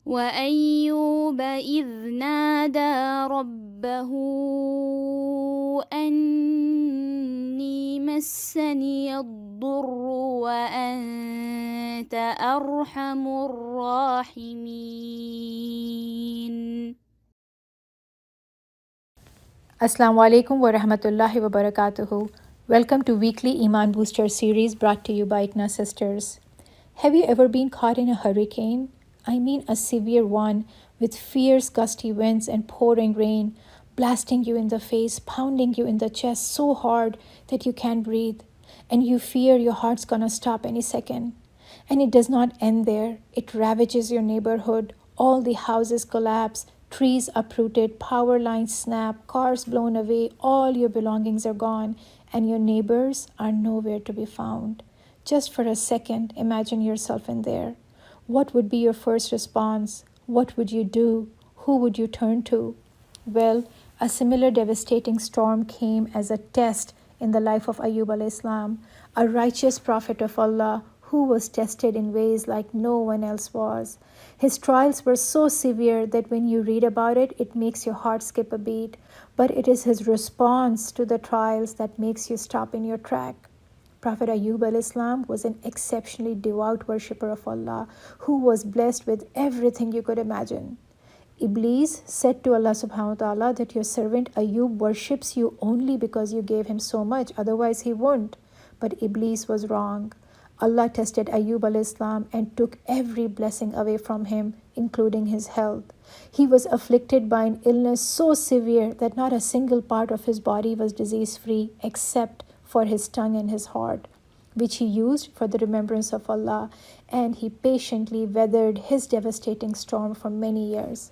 وأيوب إذ نادى ربه أني مسني الضر وأنت أرحم الراحمين. Assalamu alaikum wa rahmatullahi wa barakatuhu. Welcome to weekly Iman Booster series brought to you by ICNA Sisters. Have you ever been caught in a hurricane? I mean a severe one with fierce gusty winds and pouring rain, blasting you in the face, pounding you in the chest so hard that you can't breathe, and you fear your heart's gonna stop any second. And it does not end there. It ravages your neighborhood. All the houses collapse, trees uprooted, power lines snap, cars blown away, all your belongings are gone, and your neighbors are nowhere to be found. Just for a second, imagine yourself in there. What would be your first response? What would you do? Who would you turn to? Well, a similar devastating storm came as a test in the life of Ayyub al-Islam, a righteous prophet of Allah who was tested in ways like no one else was. His trials were so severe that when you read about it, it makes your heart skip a beat. But it is his response to the trials that makes you stop in your track. Prophet Ayyub al-Islam was an exceptionally devout worshipper of Allah who was blessed with everything you could imagine. Iblis said to Allah subhanahu wa ta'ala that your servant Ayyub worships you only because you gave him so much, otherwise he won't. But Iblis was wrong. Allah tested Ayyub al-Islam and took every blessing away from him, including his health. He was afflicted by an illness so severe that not a single part of his body was disease-free except for his tongue and his heart, which he used for the remembrance of Allah, and he patiently weathered his devastating storm for many years.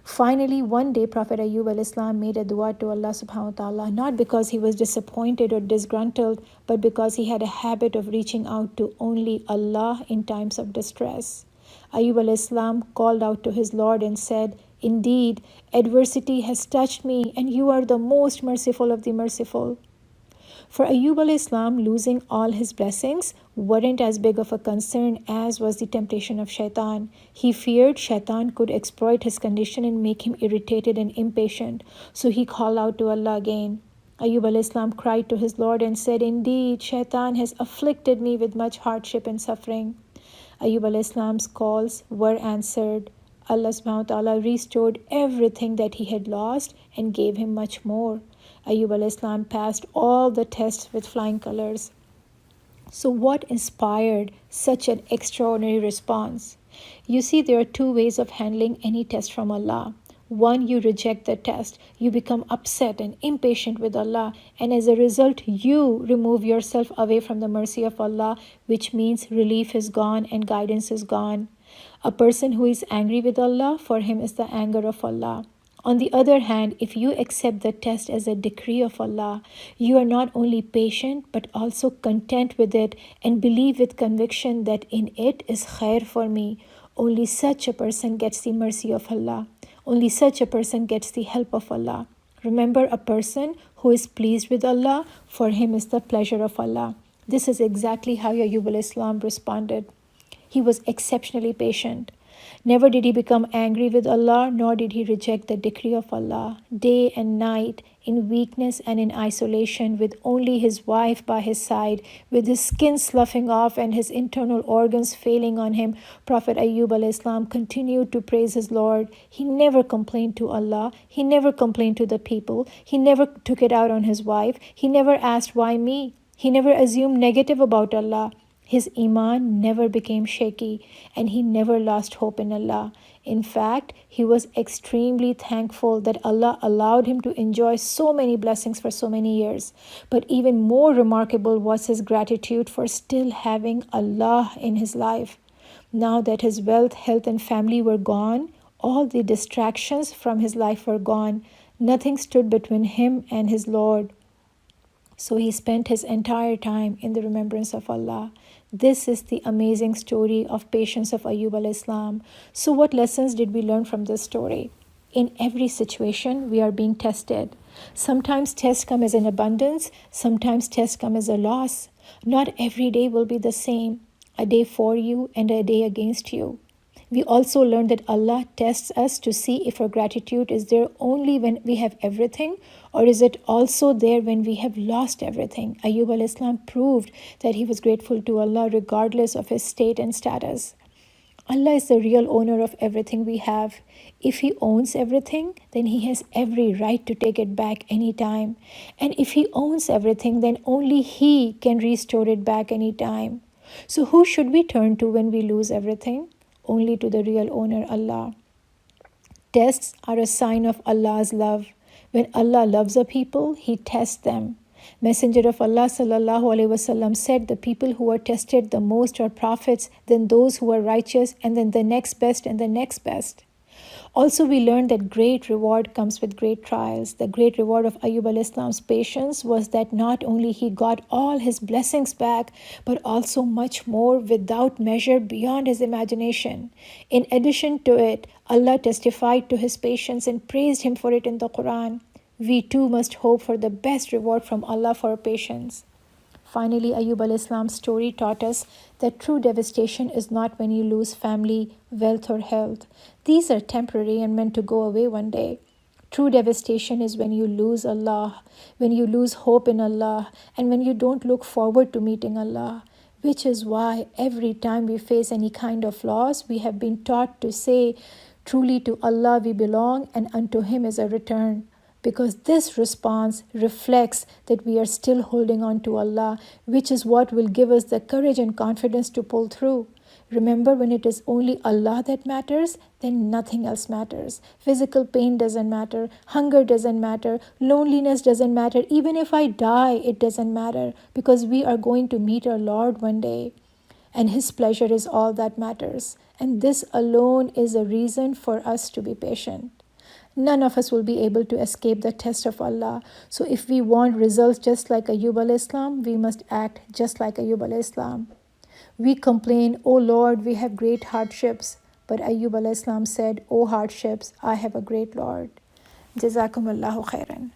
Finally, one day, Prophet Ayyub al-Islam made a dua to Allah subhanahu wa ta'ala, not because he was disappointed or disgruntled, but because he had a habit of reaching out to only Allah in times of distress. Ayyub al-Islam called out to his Lord and said, "Indeed, adversity has touched me, and you are the most merciful of the merciful." For Ayyub al-Islam, losing all his blessings weren't as big of a concern as was the temptation of shaitan. He feared shaitan could exploit his condition and make him irritated and impatient. So he called out to Allah again. Ayyub al-Islam cried to his Lord and said, "Indeed, shaitan has afflicted me with much hardship and suffering." Ayyub al-Islam's calls were answered. Allah subhanahu wa ta'ala restored everything that he had lost and gave him much more. Ayyub al-Islam passed all the tests with flying colors. So what inspired such an extraordinary response? You see, there are two ways of handling any test from Allah. One, you reject the test. You become upset and impatient with Allah, and as a result, you remove yourself away from the mercy of Allah, which means relief is gone and guidance is gone. A person who is angry with Allah, for him is the anger of Allah. On the other hand, if you accept the test as a decree of Allah, you are not only patient but also content with it and believe with conviction that in it is khair for me. Only such a person gets the mercy of Allah. Only such a person gets the help of Allah. Remember, a person who is pleased with Allah, for him is the pleasure of Allah. This is exactly how Ayyub al-Islam responded. He was exceptionally patient. Never did he become angry with Allah, nor did he reject the decree of Allah. Day and night, in weakness and in isolation, with only his wife by his side, with his skin sloughing off and his internal organs failing on him, Prophet Ayyub al-Islam continued to praise his Lord. He never complained to Allah. He never complained to the people. He never took it out on his wife. He never asked, "Why me?" He never assumed negative about Allah. His iman never became shaky, and he never lost hope in Allah. In fact, he was extremely thankful that Allah allowed him to enjoy so many blessings for so many years. But even more remarkable was his gratitude for still having Allah in his life. Now that his wealth, health, and family were gone, all the distractions from his life were gone. Nothing stood between him and his Lord. So he spent his entire time in the remembrance of Allah. This is the amazing story of patience of Ayyub al-Islam. So what lessons did we learn from this story? In every situation, we are being tested. Sometimes tests come as an abundance. Sometimes tests come as a loss. Not every day will be the same. A day for you and a day against you. We also learned that Allah tests us to see if our gratitude is there only when we have everything, or is it also there when we have lost everything. Ayyub al-Islam proved that he was grateful to Allah regardless of his state and status. Allah is the real owner of everything we have. If He owns everything, then He has every right to take it back anytime. And if He owns everything, then only He can restore it back anytime. So who should we turn to when we lose everything? Only to the real owner, Allah. Tests are a sign of Allah's love. When Allah loves a people, He tests them. Messenger of Allah sallallahu alaihi wasallam said, the people who are tested the most are prophets, then those who are righteous, and then the next best and the next best. Also, we learned that great reward comes with great trials. The great reward of Ayyub al-Islam's patience was that not only he got all his blessings back, but also much more without measure beyond his imagination. In addition to it, Allah testified to his patience and praised him for it in the Quran. We too must hope for the best reward from Allah for our patience. Finally, Ayyub al-Islam's story taught us that true devastation is not when you lose family, wealth, or health. These are temporary and meant to go away one day. True devastation is when you lose Allah, when you lose hope in Allah, and when you don't look forward to meeting Allah. Which is why every time we face any kind of loss, we have been taught to say, truly to Allah we belong and unto Him is a return. Because this response reflects that we are still holding on to Allah, which is what will give us the courage and confidence to pull through. Remember, when it is only Allah that matters, then nothing else matters. Physical pain doesn't matter, hunger doesn't matter, loneliness doesn't matter. Even if I die, it doesn't matter, because we are going to meet our Lord one day, and His pleasure is all that matters. And this alone is a reason for us to be patient. None of us will be able to escape the test of Allah. So if we want results just like Ayyub al-Islam, we must act just like Ayyub al-Islam. We complain, "Oh Lord, we have great hardships." But Ayyub al-Islam said, "Oh hardships, I have a great Lord." Jazakumullahu khairan.